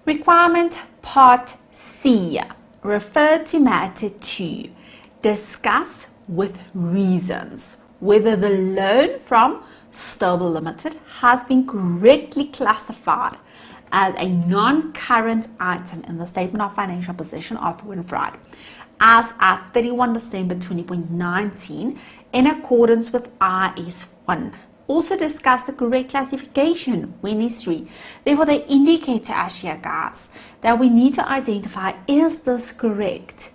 Requirement Part C. Refer to matter 2. Discuss with reasons whether the loan from Stable Limited has been correctly classified as a non-current item in the statement of financial position of Winfried as at 31 December 2019 in accordance with IS 1. Also discuss the correct classification when necessary. Therefore, they indicate to us here, guys, that we need to identify, is this correct?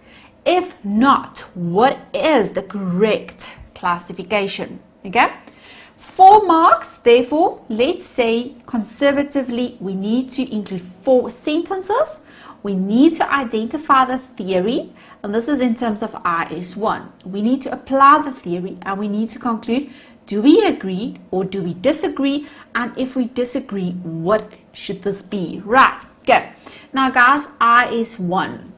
If not, what is the correct classification? Okay? 4 marks, therefore, let's say conservatively, we need to include 4 sentences. We need to identify the theory, and this is in terms of IS1. We need to apply the theory, and we need to conclude, do we agree or do we disagree? And if we disagree, what should this be? Right, okay. Now, guys, IS1.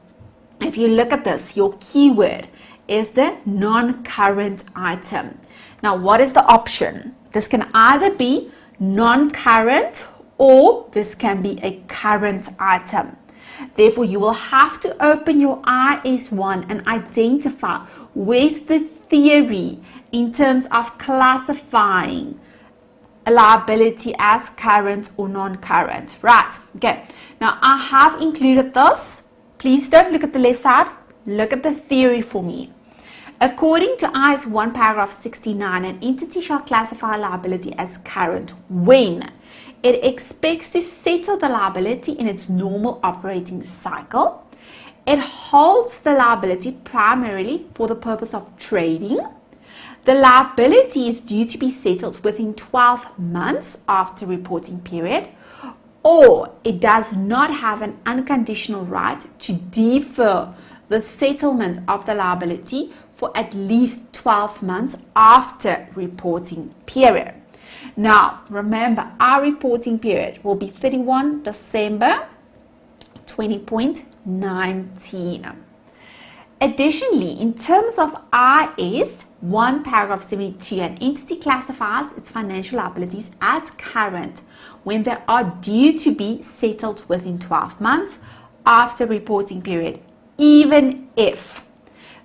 If you look at this, your keyword is the non-current item. Now, what is the option? This can either be non-current or this can be a current item. Therefore, you will have to open your IS1 and identify where's the theory in terms of classifying a liability as current or non-current. Right, okay. Now, I have included this. Please don't look at the left side. Look at the theory for me. According to IS 1 paragraph 69, an entity shall classify a liability as current when it expects to settle the liability in its normal operating cycle. It holds the liability primarily for the purpose of trading. The liability is due to be settled within 12 months after reporting period, or it does not have an unconditional right to defer the settlement of the liability for at least 12 months after reporting period. Now, remember, our reporting period will be 31 December 2019. Additionally, in terms of IS 1 paragraph 72, an entity classifies its financial liabilities as current when they are due to be settled within 12 months after reporting period, even if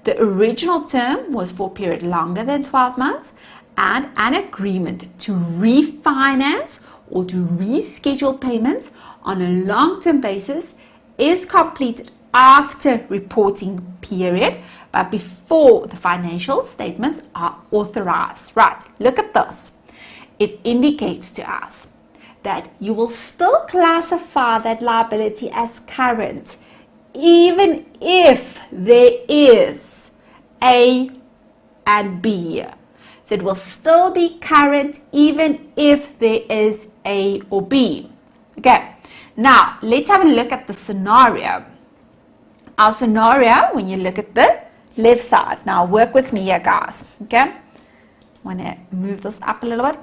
the original term was for a period longer than 12 months and an agreement to refinance or to reschedule payments on a long-term basis is completed after reporting period, but before the financial statements are authorized. Right, look at this. It indicates to us that you will still classify that liability as current even if there is A and B. So it will still be current even if there is A or B. Okay, now let's have a look at the scenario. Our scenario, when you look at the left side. Now work with me here, guys. Okay, I want to move this up a little bit.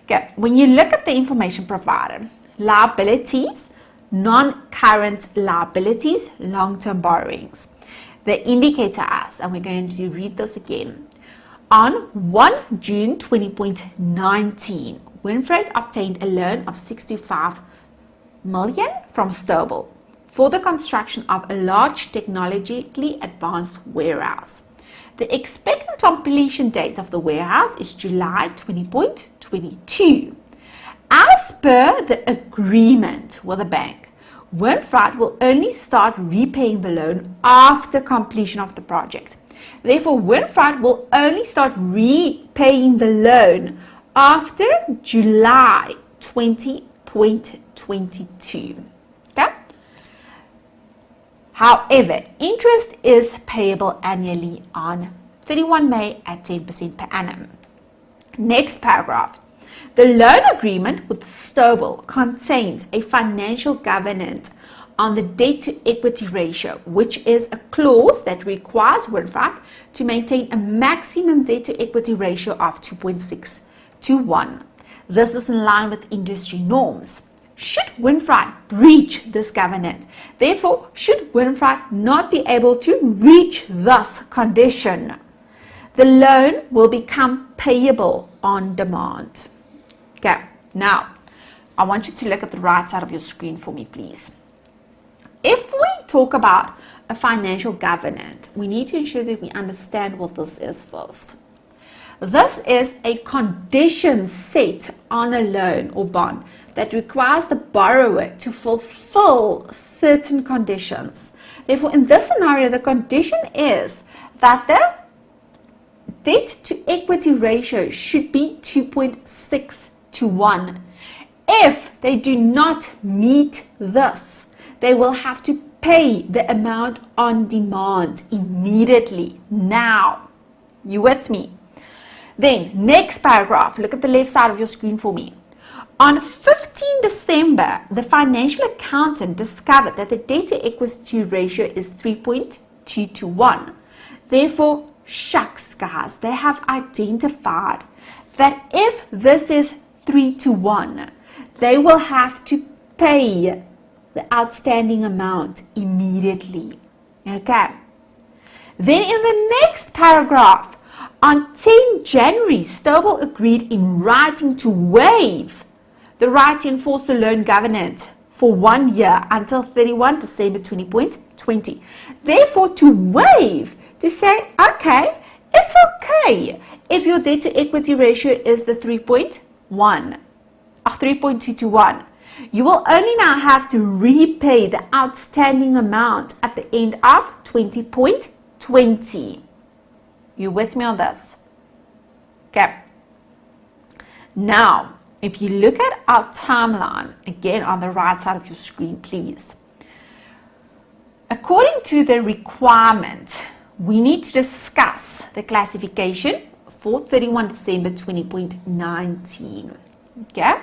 Okay, when you look at the information provided, liabilities, non-current liabilities, long-term borrowings, they indicate to us, and we're going to read this again. On 1 June 2019, Winfried obtained a loan of 65 million from Stable for the construction of a large technologically advanced warehouse. The expected completion date of the warehouse is July 2022. As per the agreement with the bank, Winfried will only start repaying the loan after completion of the project. Therefore, Winfried will only start repaying the loan after July 2022. Okay? However, interest is payable annually on 31 May at 10% per annum. Next paragraph. The loan agreement with Stable contains a financial covenant on the debt-to-equity ratio, which is a clause that requires Winfried to maintain a maximum debt-to-equity ratio of 2.6 to 1. This is in line with industry norms. Should Winfried breach this covenant, therefore, should Winfried not be able to reach this condition, the loan will become payable on demand. Okay, now I want you to look at the right side of your screen for me, please. if we talk about a financial covenant, we need to ensure that we understand what this is first. This is a condition set on a loan or bond that requires the borrower to fulfill certain conditions. Therefore, in this scenario, the condition is that the debt to equity ratio should be 2.6 to 1. If they do not meet this, they will have to pay the amount on demand immediately, now. You with me? Then, next paragraph, look at the left side of your screen for me. On 15 December, the financial accountant discovered that the debt to equity ratio is 3.2 to 1. Therefore, shucks guys, they have identified that if this is 3 to 1, they will have to pay the outstanding amount immediately. Okay. Then in the next paragraph, on 10 January, Stovall agreed in writing to waive the right to enforce the loan covenant for 1 year until 31 December 2020. Therefore, to waive, to say, okay, it's okay if your debt to equity ratio is the 3.2 to 1. You will only now have to repay the outstanding amount at the end of 2020. You with me on this? Okay. Now, if you look at our timeline, again on the right side of your screen, please. According to the requirement, we need to discuss the classification for 31 December 2019. Okay?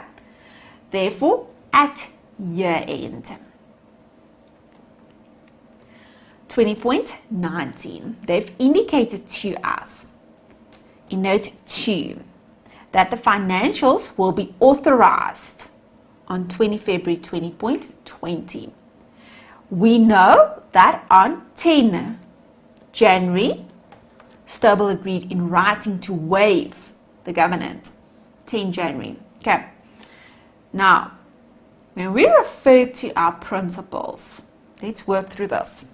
Therefore, at year end 2019, they've indicated to us in note 2 that the financials will be authorized on 20 February 2020. We know that on 10 January, Stovall agreed in writing to waive the covenant. 10 January. Okay. Now, when we refer to our principles, let's work through this.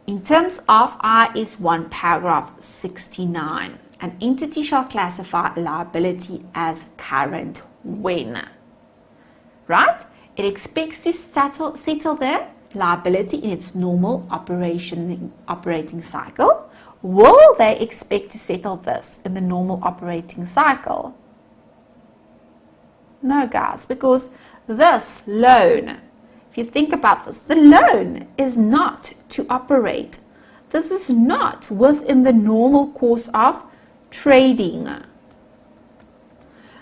In terms of IS 1 paragraph 69, an entity shall classify a liability as current when, right? It expects to settle the liability in its normal operating cycle. Will they expect to settle this in the normal operating cycle? No, guys, because this loan, if you think about this, the loan is not to operate. This is not within the normal course of trading.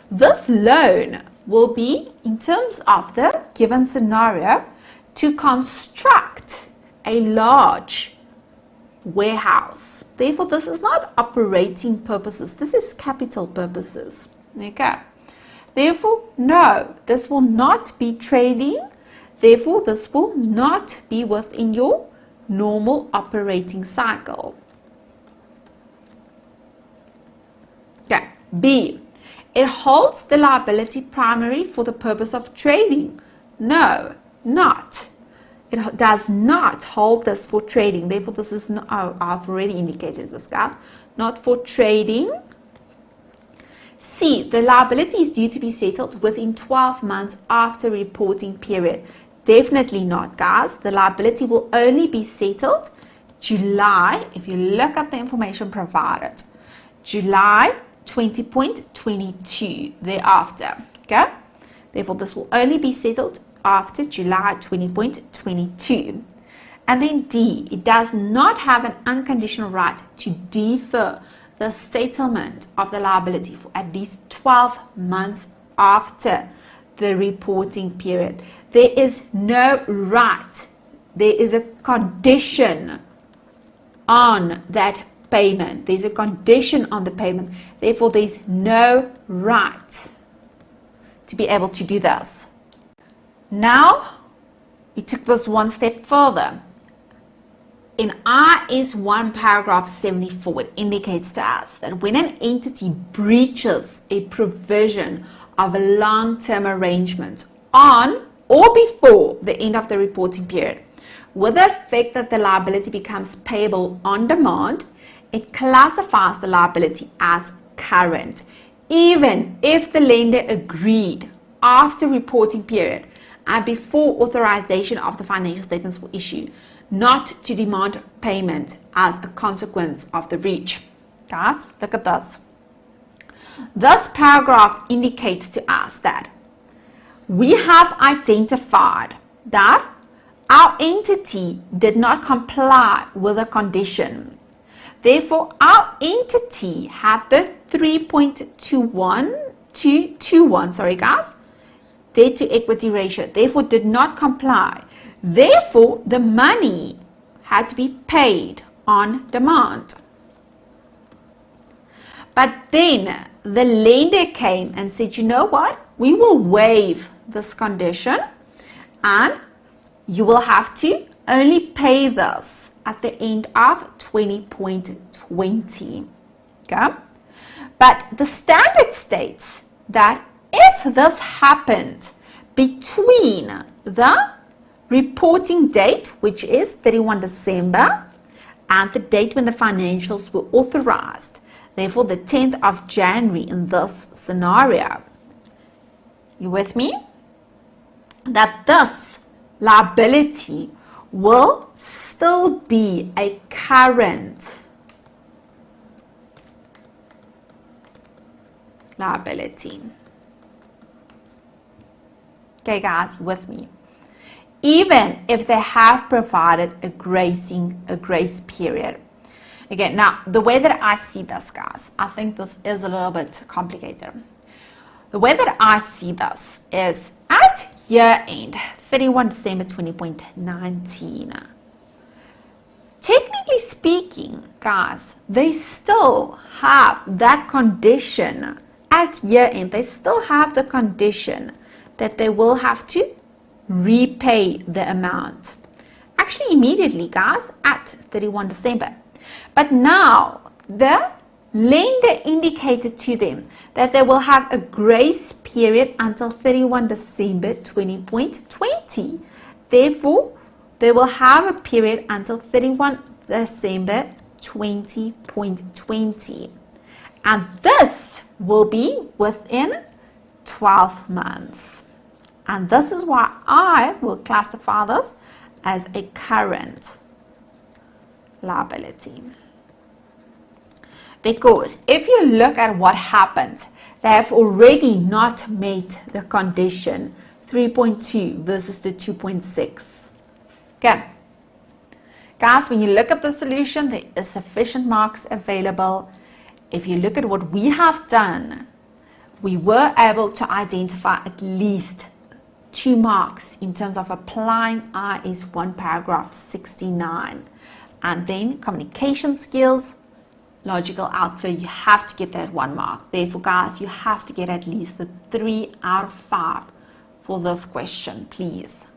This loan will be, in terms of the given scenario, to construct a large warehouse. Therefore, this is not operating purposes. This is capital purposes. Okay. Therefore, no, this will not be trading. Therefore, this will not be within your normal operating cycle. Okay. B, it holds the liability primary for the purpose of trading. No, not. It does not hold this for trading. Therefore, this is not, I've already indicated this, guys, not for trading. C, the liability is due to be settled within 12 months after reporting period. Definitely not, guys. The liability will only be settled July, if you look at the information provided, July 20.22 thereafter. Okay? Therefore, this will only be settled after July 20.22. And then D, it does not have an unconditional right to defer the settlement of the liability for at least 12 months after the reporting period. There is no right. There is a condition on that payment. There's a condition on the payment. Therefore, there's no right to be able to do this. Now, we took this one step further. In IS 1 paragraph 74, it indicates to us that when an entity breaches a provision of a long-term arrangement on or before the end of the reporting period, with the effect that the liability becomes payable on demand, it classifies the liability as current, even if the lender agreed after reporting period and before authorization of the financial statements for issue not to demand payment as a consequence of the breach. Guys, look at this. This paragraph indicates to us that we have identified that our entity did not comply with a condition. Therefore, our entity had the 3.21 debt to equity ratio, therefore did not comply. Therefore, the money had to be paid on demand. But then the lender came and said, you know what? We will waive this condition and you will have to only pay this at the end of 20.20. Okay? But the standard states that if this happened between the reporting date, which is 31 December, and the date when the financials were authorized, therefore the 10th of January in this scenario, you with me? That this liability will still be a current liability. Okay, guys, with me? Even if they have provided a grace period. Again, now the way that I see this, guys, I think this is a little bit complicated. The way that I see this is at year end, 31 December 2019. Technically speaking, guys, they still have that condition at year end. They still have the condition that they will have to repay the amount. Actually, immediately, guys, at 31 December. But now, the lender indicated to them that they will have a grace period until 31 December 20.20. Therefore, they will have a period until 31 December 20.20. And this will be within 12 months. And this is why I will classify this as a current liability. Because if you look at what happened, they have already not met the condition 3.2 versus the 2.6. Okay. Guys, when you look at the solution, there is sufficient marks available. If you look at what we have done, we were able to identify at least 2 marks in terms of applying IS 1 paragraph 69. And then communication skills, logical outflow, you have to get that 1 mark. Therefore, guys, you have to get at least the 3 out of 5 for this question, please.